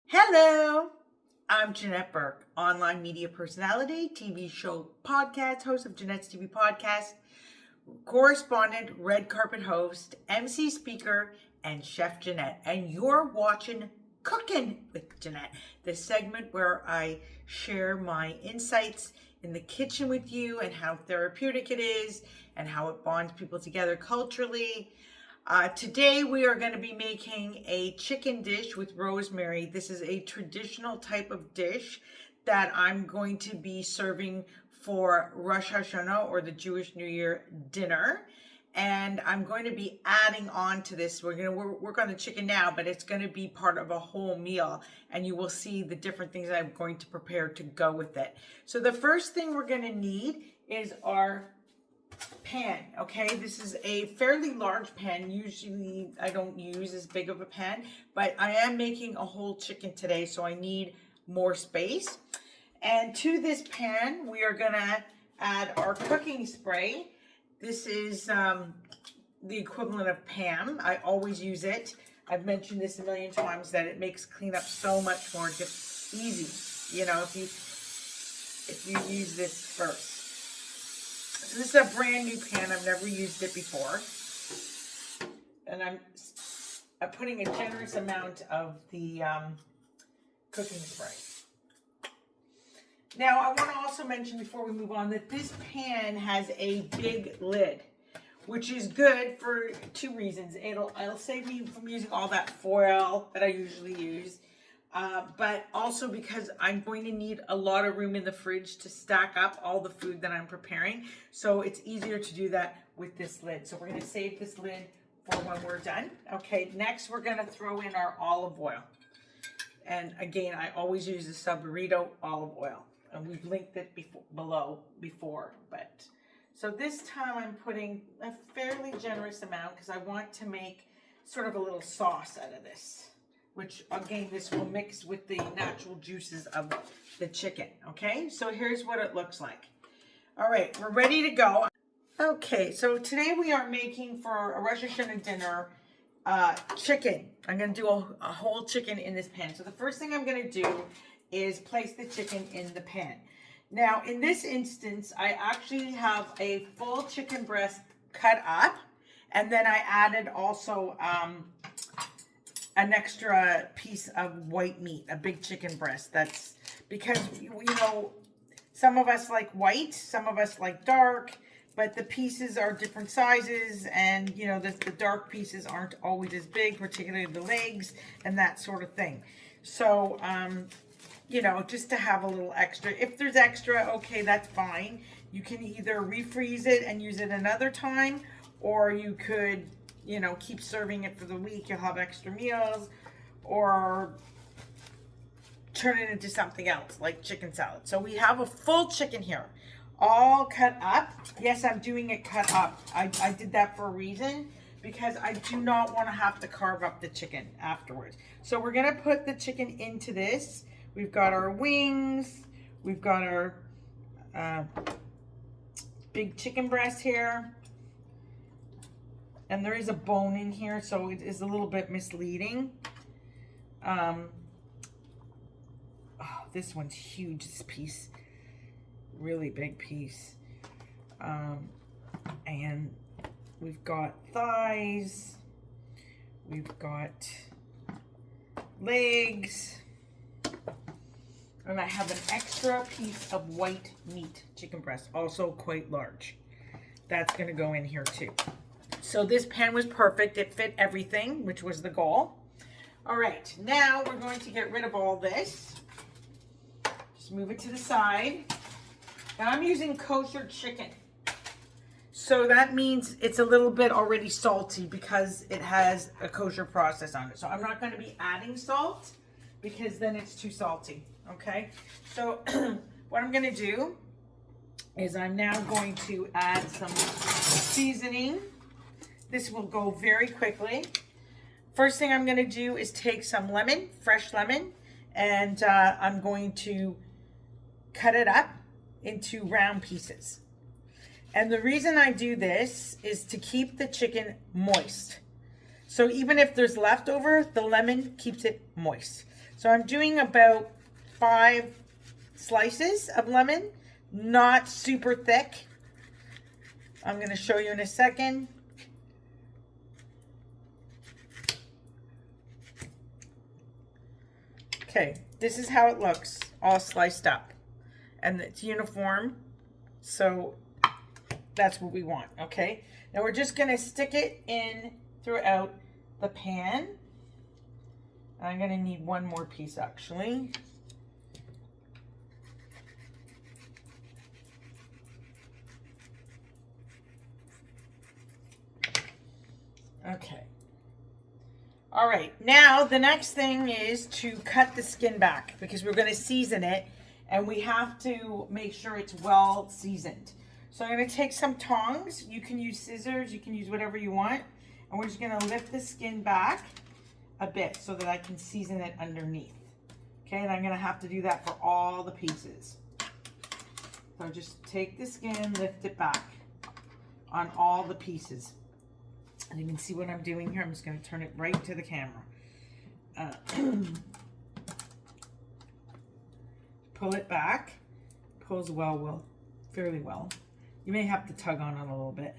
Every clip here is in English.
Hello, I'm Janette Burke, online media personality, TV show podcast host of Janette's TV podcast, correspondent, red carpet host, MC speaker, and Chef Janette. And you're watching Cookin with Janette, the segment where I share my insights in the kitchen with you and how therapeutic it is and how it bonds people together culturally. Today we are going to be making a chicken dish with rosemary. This is a traditional type of dish that I'm going to be serving for Rosh Hashana, or the Jewish New Year dinner. And I'm going to be adding on to this. We're going to work on the chicken now, but it's going to be part of a whole meal. And you will see the different things I'm going to prepare to go with it. So the first thing we're going to need is our pan. Okay, this is a fairly large pan. Usually I don't use as big of a pan, but I am making a whole chicken today, so I need more space. And to this pan we are gonna add our cooking spray. This is the equivalent of Pam. I always use it. I've mentioned this a million times that it makes cleanup so much more just easy, you know, if you use this first. So this is a brand new pan. I've never used it before. And I'm putting a generous amount of the cooking spray. Now, I want to also mention before we move on that this pan has a big lid, which is good for two reasons. It'll save me from using all that foil that I usually use. But also because I'm going to need a lot of room in the fridge to stack up all the food that I'm preparing. So it's easier to do that with this lid. So we're going to save this lid for when we're done. Okay, next we're going to throw in our olive oil. And again, I always use the Saborito olive oil. And we've linked it below. But so this time I'm putting a fairly generous amount because I want to make sort of a little sauce out of this, which again, this will mix with the natural juices of the chicken. Okay, so here's what it looks like. All right, we're ready to go. Okay, so today we are making for a Rosh Hashana dinner chicken. I'm gonna do a whole chicken in this pan. So the first thing I'm gonna do is place the chicken in the pan. Now, in this instance, I actually have a full chicken breast cut up, and then I added also an extra piece of white meat, a big chicken breast. That's because, you know, some of us like white, some of us like dark, but the pieces are different sizes, and, you know, the dark pieces aren't always as big, particularly the legs and that sort of thing. So, you know, just to have a little extra. If there's extra, okay, that's fine. You can either refreeze it and use it another time, or you could, you know, keep serving it for the week. You'll have extra meals, or turn it into something else like chicken salad. So we have a full chicken here, all cut up. Yes, I'm doing it cut up. I did that for a reason, because I do not want to have to carve up the chicken afterwards. So we're going to put the chicken into this. We've got our wings. We've got our big chicken breast here. And there is a bone in here, so it is a little bit misleading. Oh, this one's huge, this piece. Really big piece. And we've got thighs. We've got legs. And I have an extra piece of white meat chicken breast, also quite large. That's going to go in here too. So this pan was perfect. It fit everything, which was the goal. All right, now we're going to get rid of all this. Just move it to the side. Now I'm using kosher chicken. So that means it's a little bit already salty because it has a kosher process on it. So I'm not going to be adding salt because then it's too salty. Okay, so what I'm going to do is I'm now going to add some seasoning. This will go very quickly. First thing I'm going to do is take some lemon, fresh lemon, and I'm going to cut it up into round pieces. And the reason I do this is to keep the chicken moist. So even if there's leftover, the lemon keeps it moist. So I'm doing about 5 slices of lemon, not super thick. I'm going to show you in a second. Okay, this is how it looks, all sliced up. And it's uniform, so that's what we want, okay? Now we're just going to stick it in throughout the pan. I'm going to need one more piece, actually. Okay. All right, now the next thing is to cut the skin back because we're going to season it and we have to make sure it's well seasoned. So I'm going to take some tongs. You can use scissors, you can use whatever you want. And we're just going to lift the skin back a bit so that I can season it underneath. Okay, and I'm going to have to do that for all the pieces. So just take the skin, lift it back on all the pieces. And you can see what I'm doing here. I'm just going to turn it right to the camera. Pull it back. Pulls fairly well. You may have to tug on it a little bit.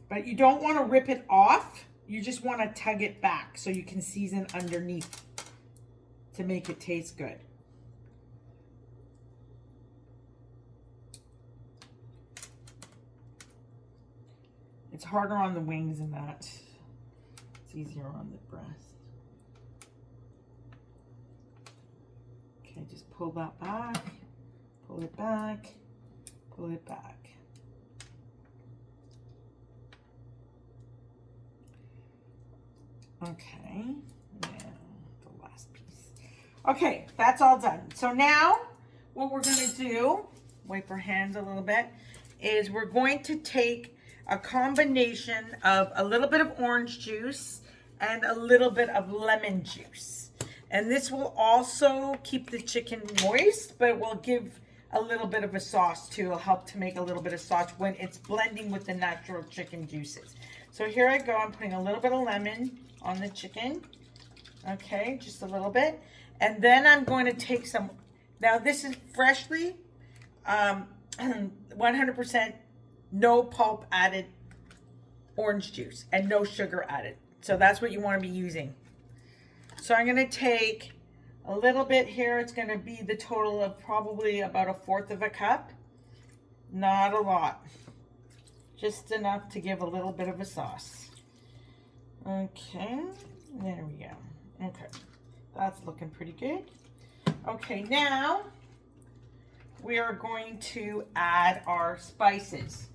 But you don't want to rip it off. You just want to tug it back so you can season underneath to make it taste good. It's harder on the wings than that. It's easier on the breast. Okay, just pull that back, pull it back, pull it back. Okay, now the last piece. Okay, that's all done. So now what we're gonna do, wipe our hands a little bit, is we're going to take a combination of a little bit of orange juice and a little bit of lemon juice. And this will also keep the chicken moist, but it will give a little bit of a sauce too. It'll help to make a little bit of sauce when it's blending with the natural chicken juices. So here I go. I'm putting a little bit of lemon on the chicken. Okay, just a little bit. And then I'm going to take some, now this is freshly 100% no pulp added orange juice and no sugar added. So that's what you want to be using. So I'm going to take a little bit here. It's going to be the total of probably about 1/4 of a cup. Not a lot. Just enough to give a little bit of a sauce. Okay, there we go. Okay, that's looking pretty good. Okay, now we are going to add our spices.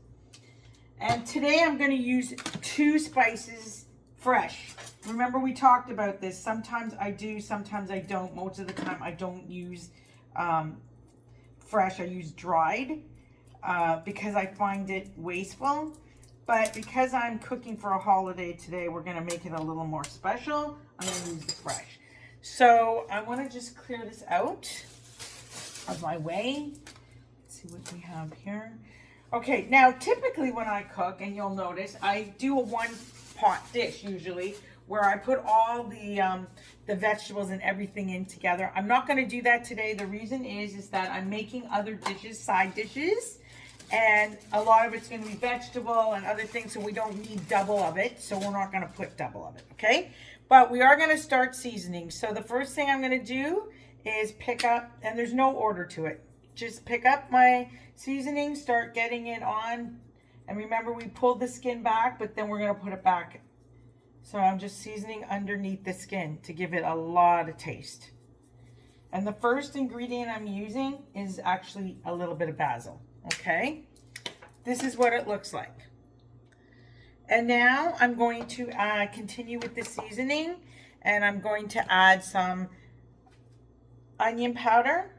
And today I'm going to use 2 spices fresh. Remember we talked about this. Sometimes I do, sometimes I don't. Most of the time I don't use fresh. I use dried because I find it wasteful. But because I'm cooking for a holiday today, we're going to make it a little more special. I'm going to use the fresh. So I want to just clear this out of my way. Let's see what we have here. Okay, now typically when I cook, and you'll notice, I do a 1-pot dish usually, where I put all the vegetables and everything in together. I'm not going to do that today. The reason is that I'm making other dishes, side dishes, and a lot of it's going to be vegetable and other things, so we don't need double of it. So we're not going to put double of it, okay? But we are going to start seasoning. So the first thing I'm going to do is pick up, and there's no order to it. Just pick up my seasoning, start getting it on. And remember, we pulled the skin back, but then we're going to put it back. So I'm just seasoning underneath the skin to give it a lot of taste. And the first ingredient I'm using is actually a little bit of basil. Okay? This is what it looks like. And now I'm going to continue with the seasoning. And I'm going to add some onion powder.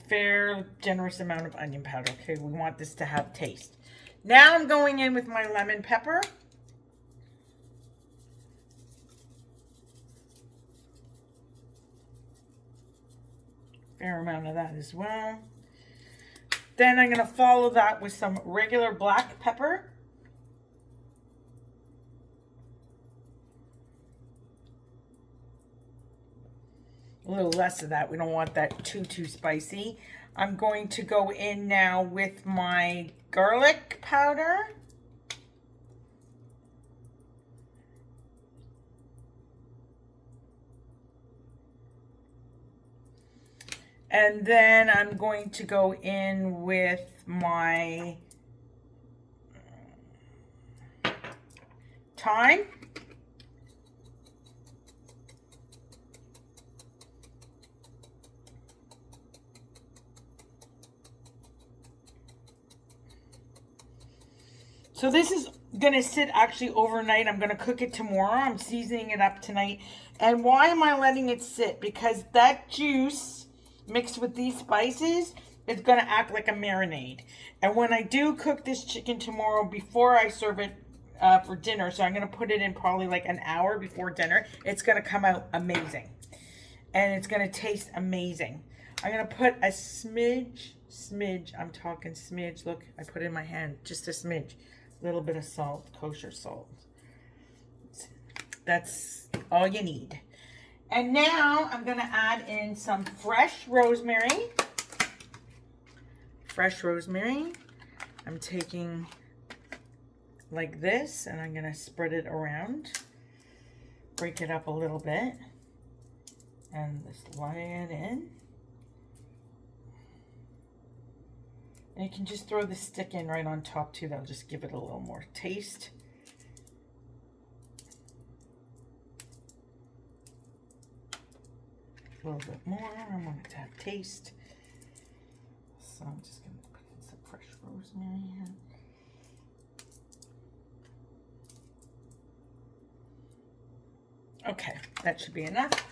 Fair, generous amount of onion powder. Okay, we want this to have taste. Now I'm going in with my lemon pepper. fair amount of that as well. Then I'm going to follow that with some regular black pepper. A little less of that. We don't want that too spicy. I'm going to go in now with my garlic powder. And then I'm going to go in with my thyme. So this is going to sit actually overnight. I'm going to cook it tomorrow. I'm seasoning it up tonight. And why am I letting it sit? Because that juice mixed with these spices is going to act like a marinade. And when I do cook this chicken tomorrow, before I serve it for dinner, so I'm going to put it in probably like an hour before dinner, it's going to come out amazing. And it's going to taste amazing. I'm going to put a smidge, I'm talking smidge. Look, I put it in my hand, just a smidge. A little bit of salt, kosher salt. That's all you need. And now I'm going to add in some fresh rosemary. Fresh rosemary. I'm taking like this and I'm going to spread it around. Break it up a little bit. And just lay it in. And you can just throw the stick in right on top too. That'll just give it a little more taste. A little bit more. I want it to have taste. So I'm just going to put in some fresh rosemary here. Okay, that should be enough.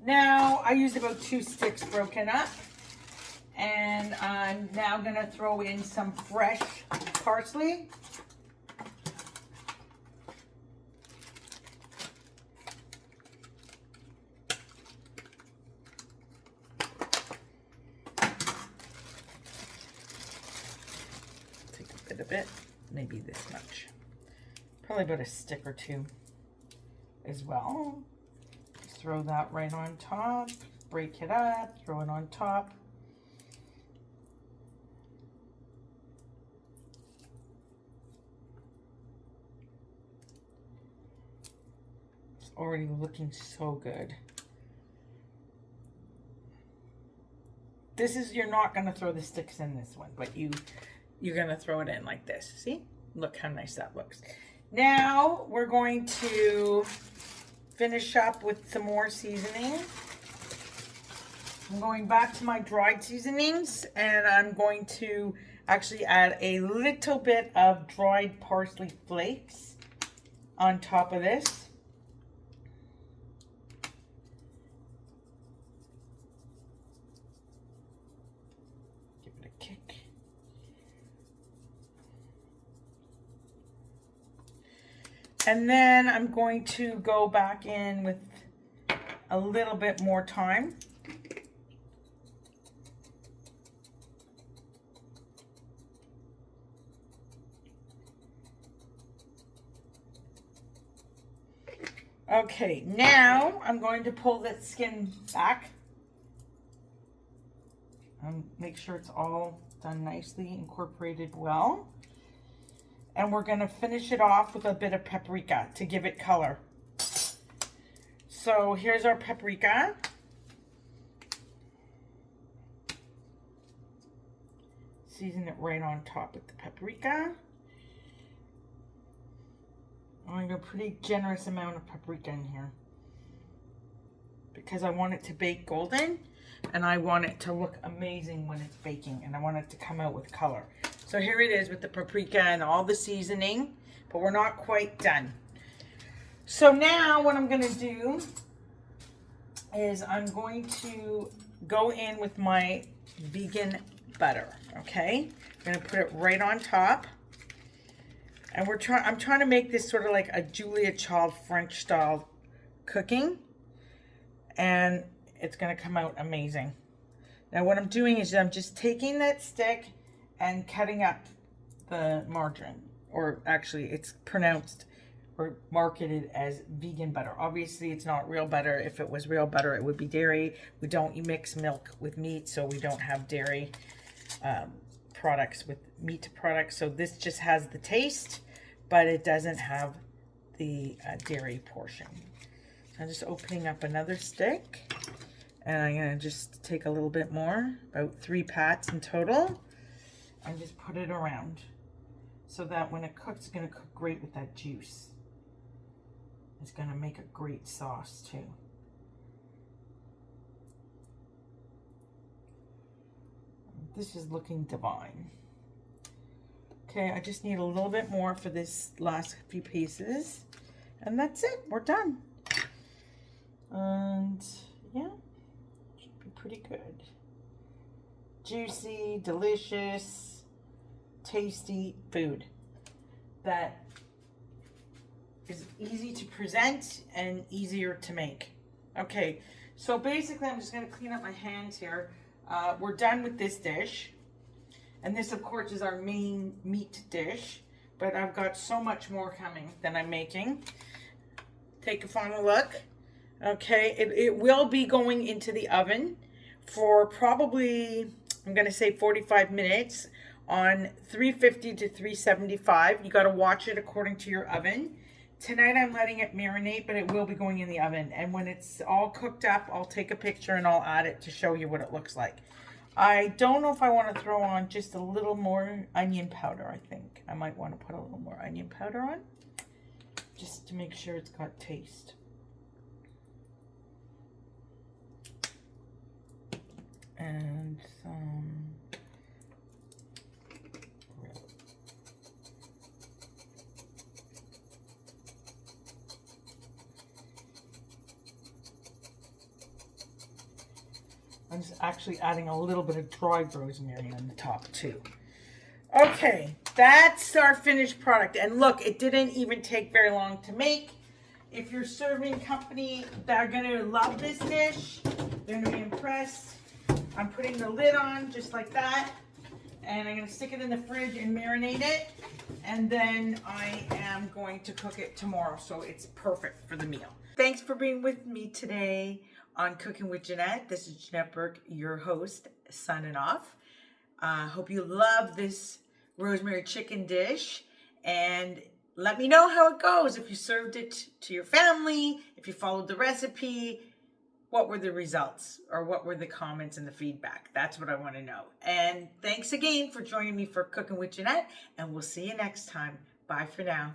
Now I used about 2 sticks broken up. And I'm now going to throw in some fresh parsley. Take a bit of it, maybe this much. Probably about a stick or 2 as well. Just throw that right on top, break it up, throw it on top. Already looking so good. This is, you're not going to throw the sticks in this one, but you're going to throw it in like this. See? Look how nice that looks. Now we're going to finish up with some more seasoning. I'm going back to my dried seasonings and I'm going to actually add a little bit of dried parsley flakes on top of this. And then I'm going to go back in with a little bit more thyme. Okay, now I'm going to pull the skin back. And make sure it's all done nicely, incorporated well. And we're going to finish it off with a bit of paprika to give it color. So here's our paprika. Season it right on top with the paprika. I'm going to go a pretty generous amount of paprika in here. Because I want it to bake golden. And I want it to look amazing when it's baking. And I want it to come out with color. So here it is with the paprika and all the seasoning, but we're not quite done. So now what I'm going to do is I'm going to go in with my vegan butter, okay? I'm going to put it right on top. And I'm trying to make this sort of like a Julia Child French style cooking. And it's going to come out amazing. Now what I'm doing is I'm just taking that stick and cutting up the margarine, or actually it's pronounced or marketed as vegan butter. Obviously it's not real butter. If it was real butter, it would be dairy. We don't mix milk with meat, so we don't have dairy products with meat products. So this just has the taste, but it doesn't have the dairy portion. So I'm just opening up another stick, and I'm gonna just take a little bit more, about 3 pats in total, and just put it around so that when it cooks, it's gonna cook great with that juice. It's gonna make a great sauce too. This is looking divine. Okay, I just need a little bit more for this last few pieces, and that's it, we're done. And yeah, should be pretty good. Juicy, delicious, tasty food that is easy to present and easier to make. Okay, so basically I'm just gonna clean up my hands here. We're done with this dish. And this, of course, is our main meat dish. But I've got so much more coming that I'm making. Take a final look. Okay, it will be going into the oven for probably, I'm going to say 45 minutes on 350 to 375. You got to watch it according to your oven. Tonight I'm letting it marinate, but it will be going in the oven. And when it's all cooked up, I'll take a picture and I'll add it to show you what it looks like. I don't know if I want to throw on just a little more onion powder, I think. I might want to put a little more onion powder on, just to make sure it's got taste. And some I'm just actually adding a little bit of dried rosemary on the top too. Okay, that's our finished product. And look, it didn't even take very long to make. If you're serving company, they're gonna love this dish. They're gonna be impressed. I'm putting the lid on just like that. And I'm gonna stick it in the fridge and marinate it. And then I am going to cook it tomorrow, so it's perfect for the meal. Thanks for being with me today on Cooking with Janette. This is Janette Burke, your host, signing off. Hope you love this rosemary chicken dish, and let me know how it goes. If you served it to your family, if you followed the recipe, what were the results, or what were the comments and the feedback? That's what I want to know. And thanks again for joining me for Cooking with Janette, and we'll see you next time. Bye for now.